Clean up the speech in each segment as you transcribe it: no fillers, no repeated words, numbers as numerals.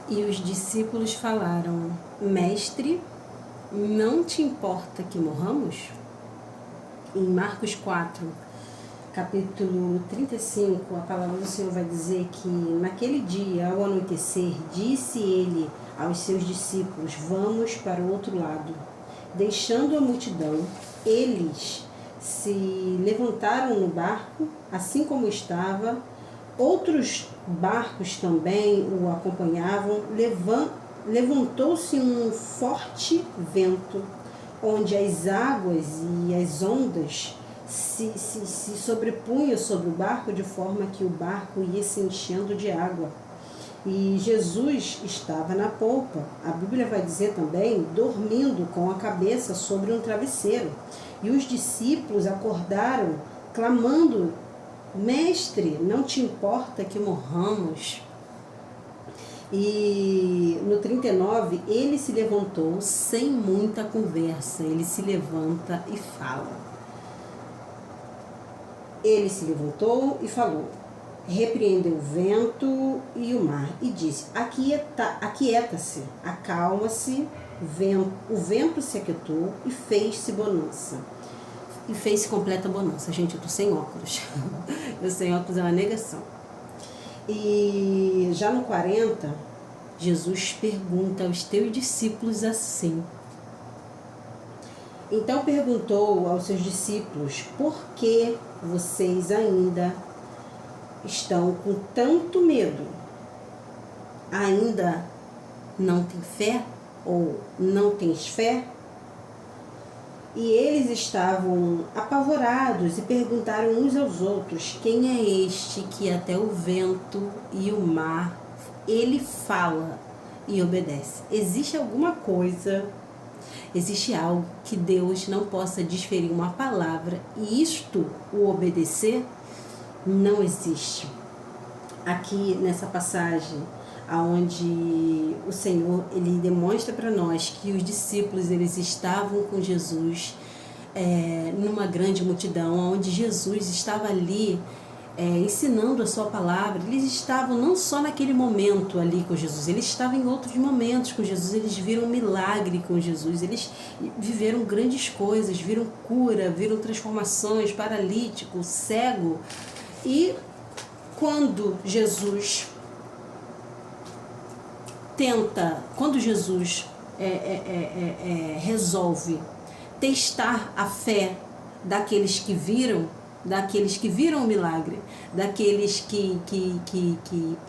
E os discípulos falaram: Mestre, não te importa que morramos? Em Marcos 4, capítulo 35, a palavra do Senhor vai dizer que naquele dia, ao anoitecer, disse ele aos seus discípulos: Vamos para o outro lado. Deixando a multidão, eles se levantaram no barco, assim como estava. Outros barcos também o acompanhavam. Levantou-se um forte vento, onde as águas e as ondas se sobrepunham sobre o barco, de forma que o barco ia se enchendo de água. E Jesus estava na polpa. A Bíblia vai dizer também, dormindo com a cabeça sobre um travesseiro. E os discípulos acordaram, clamando: Mestre, não te importa que morramos? E no 39, ele se levantou sem muita conversa. Ele se levanta e fala. Ele se levantou e falou. Repreendeu o vento e o mar e disse: Aquieta-se, acalma-se. O vento se aquietou e fez-se bonança. E fez-se completa bonança. Gente, eu tô sem óculos. Eu sem óculos é uma negação. E já no 40, Jesus pergunta aos teus discípulos assim. Então perguntou aos seus discípulos: Por que vocês ainda estão com tanto medo? Ainda não têm fé? Ou não tens fé? E eles estavam apavorados e perguntaram uns aos outros: Quem é este que até o vento e o mar ele fala e obedece? Existe alguma coisa, existe algo que Deus não possa desferir uma palavra e isto o obedecer? Não existe. Aqui nessa passagem, aonde o Senhor ele demonstra para nós que os discípulos eles estavam com Jesus numa grande multidão, onde Jesus estava ali ensinando a sua palavra. Eles estavam não só naquele momento ali com Jesus, eles estavam em outros momentos com Jesus, eles viram um milagre com Jesus, eles viveram grandes coisas, viram cura, viram transformações, paralítico, cego. E quando Jesus resolve testar a fé daqueles que viram o milagre, daqueles que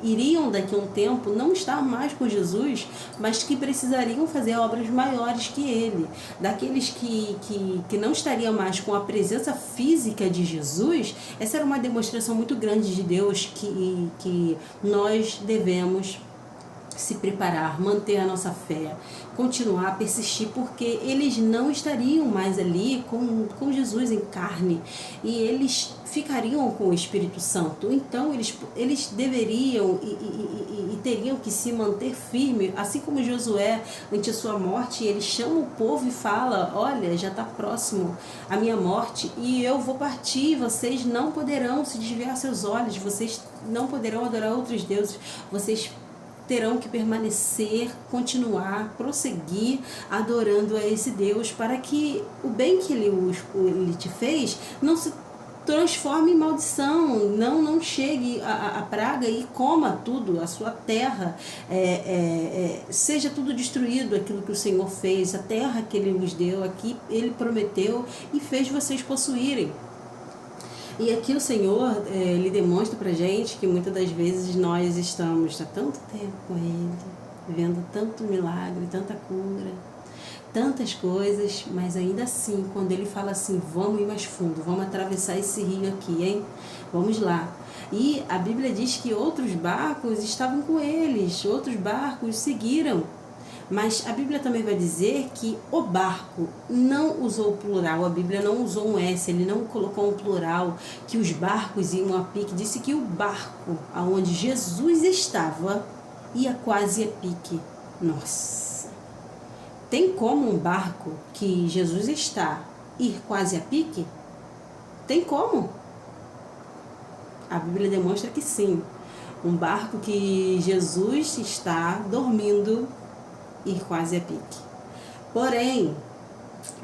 iriam daqui a um tempo não estar mais com Jesus, mas que precisariam fazer obras maiores que ele, daqueles que não estariam mais com a presença física de Jesus. Essa era uma demonstração muito grande de Deus que nós devemos se preparar, manter a nossa fé, continuar, persistir, porque eles não estariam mais ali com Jesus em carne e eles ficariam com o Espírito Santo. Então eles deveriam e teriam que se manter firme, assim como Josué, ante a sua morte, ele chama o povo e fala: olha, já está próximo a minha morte e eu vou partir, vocês não poderão se desviar seus olhos, vocês não poderão adorar outros deuses, vocês terão que permanecer, continuar, prosseguir adorando a esse Deus, para que o bem que ele te fez não se transforme em maldição, não chegue a praga e coma tudo, a sua terra, seja tudo destruído, aquilo que o Senhor fez, a terra que Ele nos deu, aqui Ele prometeu e fez vocês possuírem. E aqui o Senhor, Ele demonstra pra gente que muitas das vezes nós estamos há tanto tempo com Ele, vendo tanto milagre, tanta cura, tantas coisas, mas ainda assim, quando Ele fala assim: vamos ir mais fundo, vamos atravessar esse rio aqui, hein? Vamos lá. E a Bíblia diz que outros barcos estavam com eles, outros barcos seguiram. Mas a Bíblia também vai dizer que o barco não usou o plural, a Bíblia não usou um S, ele não colocou um plural, que os barcos iam a pique. Disse que o barco aonde Jesus estava ia quase a pique. Nossa! Tem como um barco que Jesus está ir quase a pique? Tem como? A Bíblia demonstra que sim. Um barco que Jesus está dormindo e quase a pique. Porém,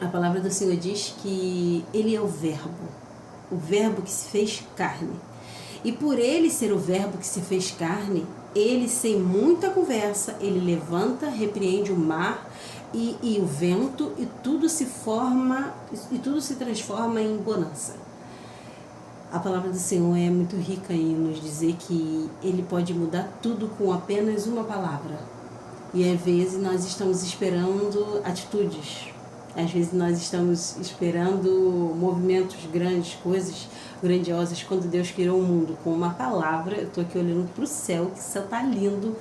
a palavra do Senhor diz que Ele é o Verbo que se fez carne. E por Ele ser o Verbo que se fez carne, Ele, sem muita conversa, Ele levanta, repreende o mar e o vento, e tudo se transforma em bonança. A palavra do Senhor é muito rica em nos dizer que Ele pode mudar tudo com apenas uma palavra. E às vezes nós estamos esperando atitudes. Às vezes nós estamos esperando movimentos grandes, coisas grandiosas, quando Deus criou o mundo com uma palavra. Eu estou aqui olhando para o céu, que o céu está lindo,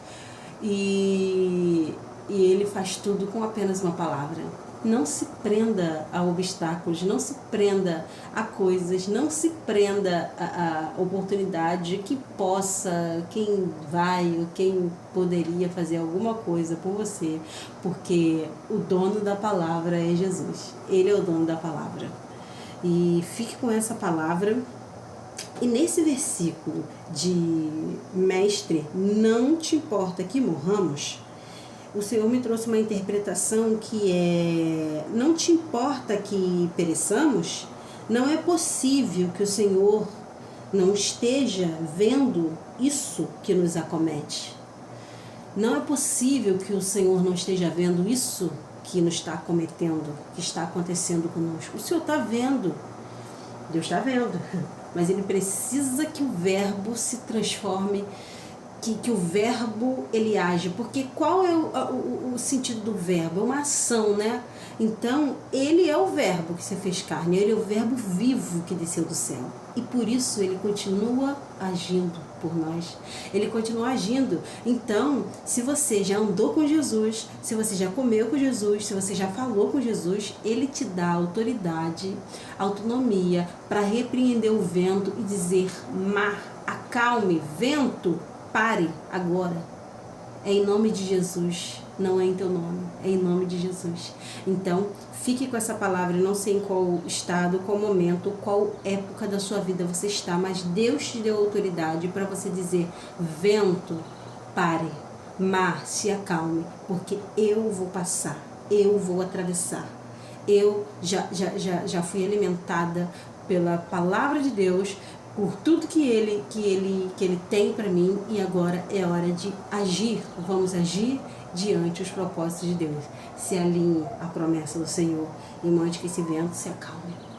e Ele faz tudo com apenas uma palavra. Não se prenda a obstáculos, não se prenda a coisas, não se prenda a oportunidade que possa, quem vai ou quem poderia fazer alguma coisa por você, porque o dono da palavra é Jesus. Ele é o dono da palavra. E fique com essa palavra. E nesse versículo de Mestre, não te importa que morramos, o Senhor me trouxe uma interpretação que é: não te importa que pereçamos? Não é possível que o Senhor não esteja vendo isso que nos acomete. Não é possível que o Senhor não esteja vendo isso que nos está acometendo, que está acontecendo conosco. O Senhor está vendo, Deus está vendo, mas Ele precisa que o Verbo se transforme, que o Verbo ele age, porque qual é o sentido do Verbo? É uma ação, né? Então, Ele é o Verbo que se fez carne, Ele é o Verbo vivo que desceu do céu, e por isso Ele continua agindo por nós, Ele continua agindo. Então, se você já andou com Jesus, se você já comeu com Jesus, se você já falou com Jesus, Ele te dá autoridade, autonomia para repreender o vento e dizer: mar, acalme, vento, pare agora. É em nome de Jesus, não é em teu nome, é em nome de Jesus. Então, fique com essa palavra. Eu não sei em qual estado, qual momento, qual época da sua vida você está, mas Deus te deu autoridade para você dizer: vento, pare, mar, se acalme, porque eu vou passar, eu vou atravessar. Eu já fui alimentada pela palavra de Deus, por tudo que ele tem para mim, e agora é hora de agir. Vamos agir diante dos propósitos de Deus. Se alinhe à promessa do Senhor e mande que esse vento se acalme.